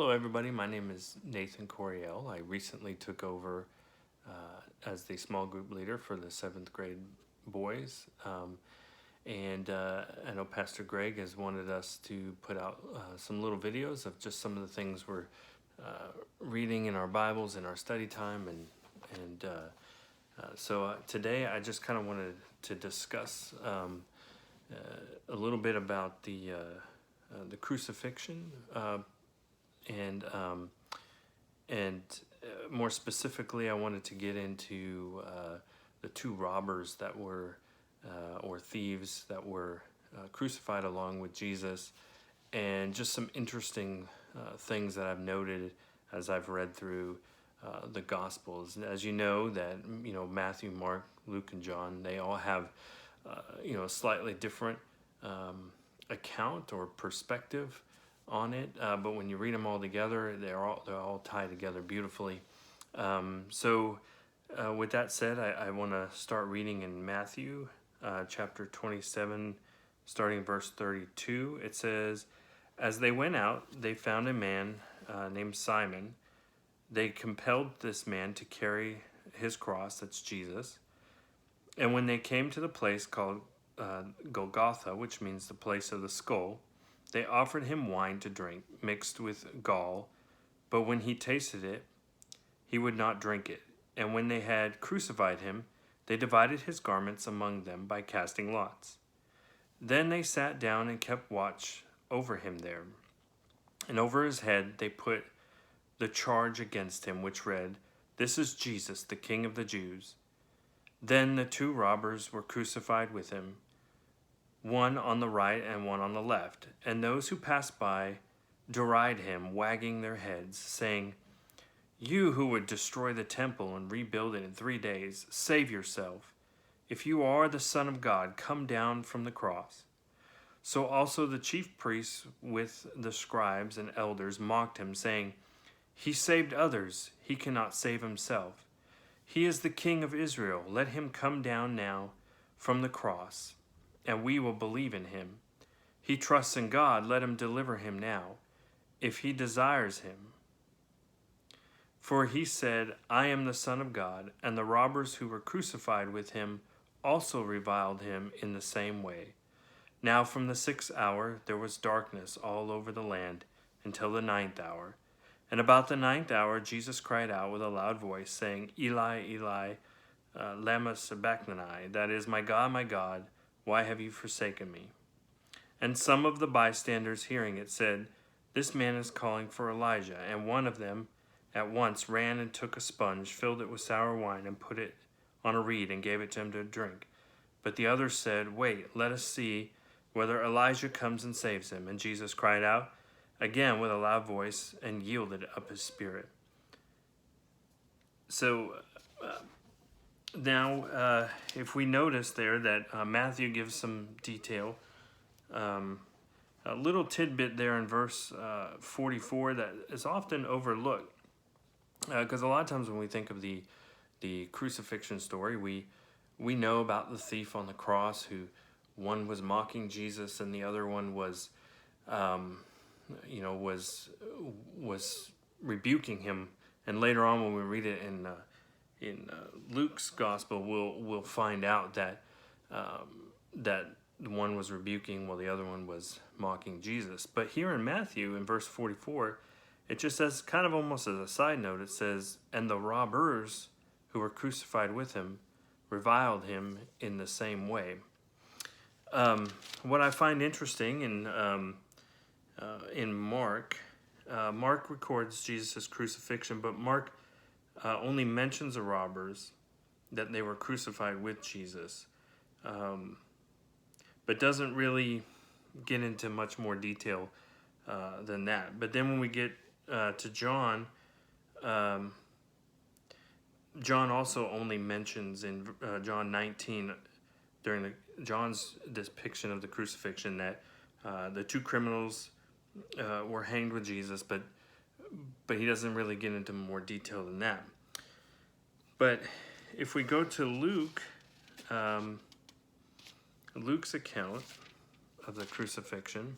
Hello, everybody. My name is Nathan Coriell. I recently took over as the small group leader for the 7th grade boys. I know Pastor Greg has wanted us to put out some little videos of just some of the things we're reading in our Bibles in our study time. So today I just kind of wanted to discuss a little bit about the crucifixion. And more specifically, I wanted to get into the two robbers that were, or thieves that were crucified along with Jesus, and just some interesting things that I've noted as I've read through the Gospels. And as you know, that Matthew, Mark, Luke, and John, they all have a slightly different account or perspective on it, but when you read them all together, they're all tied together beautifully. With that said, I want to start reading in Matthew chapter 27, starting verse 32. It says, "As they went out, they found a man named Simon. They compelled this man to carry his cross," that's Jesus. "And when they came to the place called Golgotha, which means the place of the skull, they offered him wine to drink, mixed with gall, but when he tasted it, he would not drink it. And when they had crucified him, they divided his garments among them by casting lots. Then they sat down and kept watch over him there. And over his head they put the charge against him, which read, 'This is Jesus, the King of the Jews.' Then the two robbers were crucified with him, one on the right and one on the left. And those who passed by deride him, wagging their heads, saying, 'You who would destroy the temple and rebuild it in 3 days, save yourself. If you are the Son of God, come down from the cross.' So also the chief priests with the scribes and elders mocked him, saying, 'He saved others, he cannot save himself. He is the King of Israel. Let him come down now from the cross, and we will believe in him. He trusts in God, let him deliver him now, if he desires him. For he said, I am the Son of God.' And the robbers who were crucified with him also reviled him in the same way. Now from the 6th hour there was darkness all over the land until the 9th hour. And about the 9th hour Jesus cried out with a loud voice, saying, Eli, Eli, lama sabachthani, that is, my God, why have you forsaken me? And some of the bystanders hearing it said, This man is calling for Elijah. And one of them at once ran and took a sponge, filled it with sour wine, and put it on a reed, and gave it to him to drink. But the others said, Wait, let us see whether Elijah comes and saves him. And Jesus cried out again with a loud voice, and yielded up his spirit." So now, if we notice there that Matthew gives some detail, a little tidbit there in verse 44 that is often overlooked, because a lot of times when we think of the crucifixion story, we know about the thief on the cross, who one was mocking Jesus and the other one was rebuking him. And later on, when we read it in Luke's gospel, we'll find out that that one was rebuking while the other one was mocking Jesus. But here in Matthew, in verse 44, it just says, kind of almost as a side note, it says, "And the robbers who were crucified with him reviled him in the same way." What I find interesting in Mark, Mark records Jesus' crucifixion, but Mark only mentions the robbers, that they were crucified with Jesus, but doesn't really get into much more detail than that. But then when we get to John, John also only mentions in John 19, during John's depiction of the crucifixion, that the two criminals were hanged with Jesus, but he doesn't really get into more detail than that. But if we go to Luke, Luke's account of the crucifixion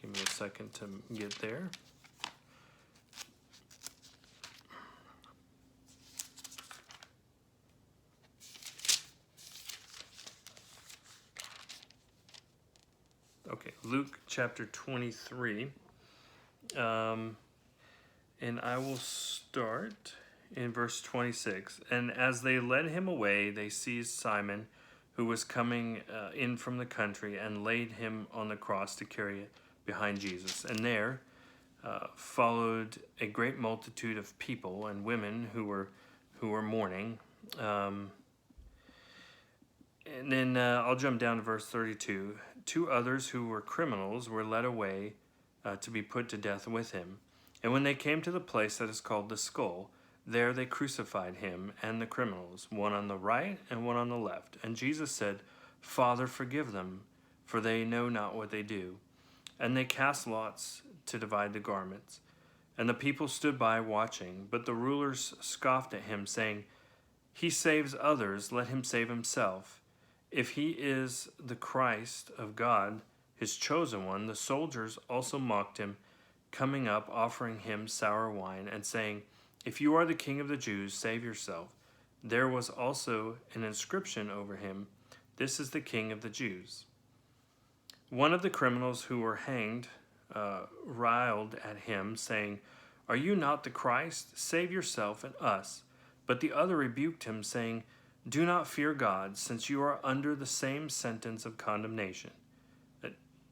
Give me a second to get there. Okay, Luke chapter 23. And I will start in verse 26. And as they led him away, they seized Simon, who was coming in from the country, and laid him on the cross to carry it behind Jesus. And there followed a great multitude of people and women who were mourning. And then I'll jump down to verse 32. 2 others who were criminals were led away to be put to death with him. And when they came to the place that is called the Skull, there they crucified him and the criminals, one on the right and one on the left. And Jesus said, Father, forgive them, for they know not what they do. And they cast lots to divide the garments. And the people stood by watching, but the rulers scoffed at him, saying, He saves others, let him save himself. If he is the Christ of God, his chosen one, the soldiers also mocked him, coming up, offering him sour wine, and saying, If you are the king of the Jews, save yourself. There was also an inscription over him, This is the king of the Jews. One of the criminals who were hanged riled at him, saying, Are you not the Christ? Save yourself and us. But the other rebuked him, saying, Do not fear God, since you are under the same sentence of condemnation.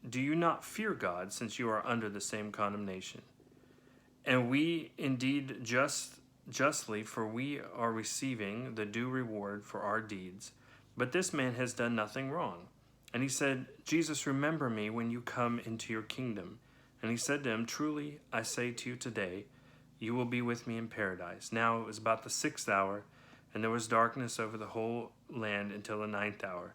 Do you not fear God, since you are under the same condemnation? And we indeed justly, for we are receiving the due reward for our deeds. But this man has done nothing wrong. And he said, Jesus, remember me when you come into your kingdom. And he said to him, Truly, I say to you today, you will be with me in paradise. Now it was about the 6th hour, and there was darkness over the whole land until the 9th hour,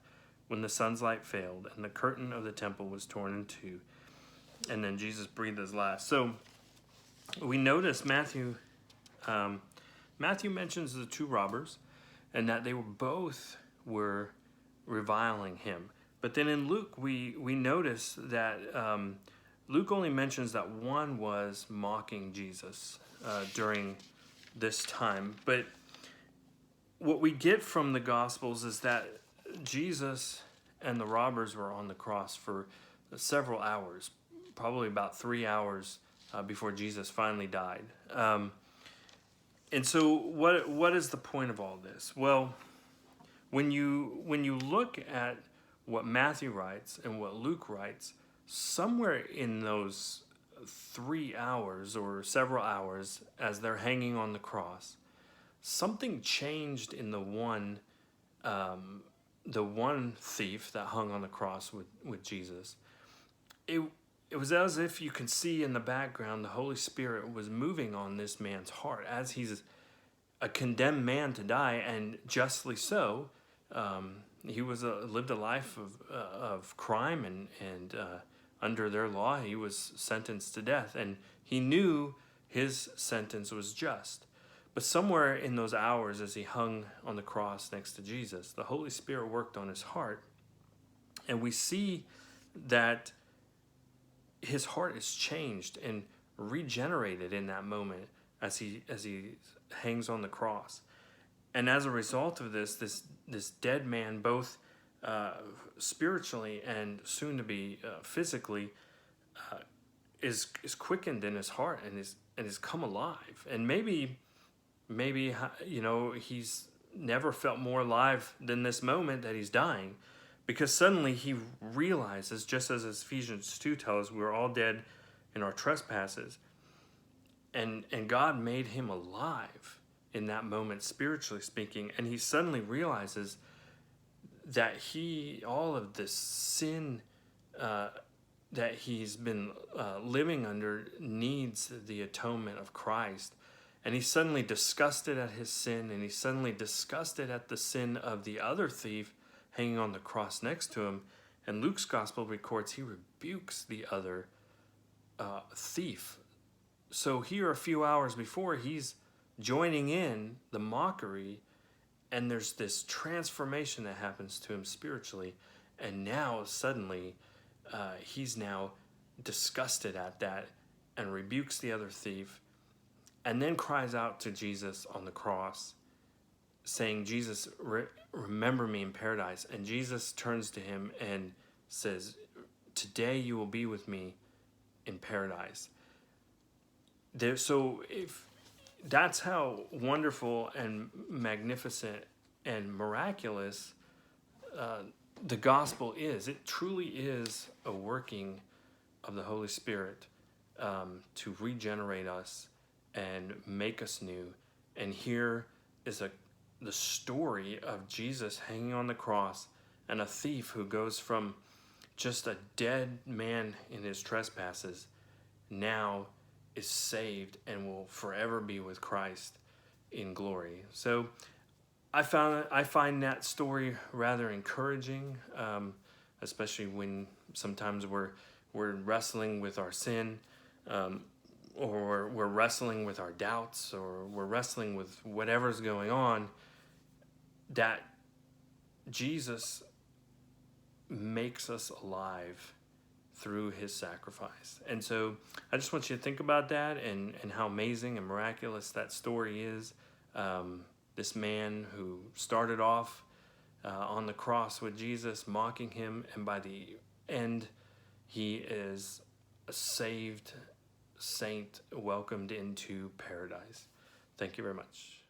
when the sun's light failed, and the curtain of the temple was torn in two. And then Jesus breathed his last. So we notice Matthew mentions the 2 robbers, and that they were reviling him. But then in Luke, we notice that Luke only mentions that one was mocking Jesus during this time. But what we get from the Gospels is that Jesus and the robbers were on the cross for several hours, probably about 3 hours before Jesus finally died. And so what is the point of all this? Well, when you look at what Matthew writes and what Luke writes, somewhere in those 3 hours or several hours as they're hanging on the cross, something changed in the one thief that hung on the cross with Jesus. It was as if you could see in the background the Holy Spirit was moving on this man's heart as he's a condemned man to die, and justly so. He lived a life of crime, and under their law he was sentenced to death, and he knew his sentence was just. But somewhere in those hours as he hung on the cross next to Jesus, the Holy Spirit worked on his heart, and we see that his heart is changed and regenerated in that moment as he hangs on the cross. And as a result of this dead man, both spiritually and soon to be physically, is quickened in his heart and is come alive. And maybe he's never felt more alive than this moment that he's dying, because suddenly he realizes, just as Ephesians 2 tells us, we're all dead in our trespasses, and God made him alive in that moment, spiritually speaking, and he suddenly realizes that all of this sin that he's been living under needs the atonement of Christ. And he's suddenly disgusted at his sin, and he's suddenly disgusted at the sin of the other thief hanging on the cross next to him. And Luke's gospel records he rebukes the other thief. So here, a few hours before, he's joining in the mockery, and there's this transformation that happens to him spiritually. And now, suddenly, he's now disgusted at that and rebukes the other thief, and then cries out to Jesus on the cross, saying, Jesus, remember me in paradise. And Jesus turns to him and says, today you will be with me in paradise. So if that's how wonderful and magnificent and miraculous the gospel is. It truly is a working of the Holy Spirit to regenerate us and make us new. And here is the story of Jesus hanging on the cross, and a thief who goes from just a dead man in his trespasses now is saved and will forever be with Christ in glory. So I find that story rather encouraging, especially when sometimes we're wrestling with our sin, or we're wrestling with our doubts, or we're wrestling with whatever's going on. That Jesus makes us alive through his sacrifice. And so I just want you to think about that and how amazing and miraculous that story is. This man who started off on the cross with Jesus, mocking him, and by the end, he is a saved saint welcomed into paradise. Thank you very much.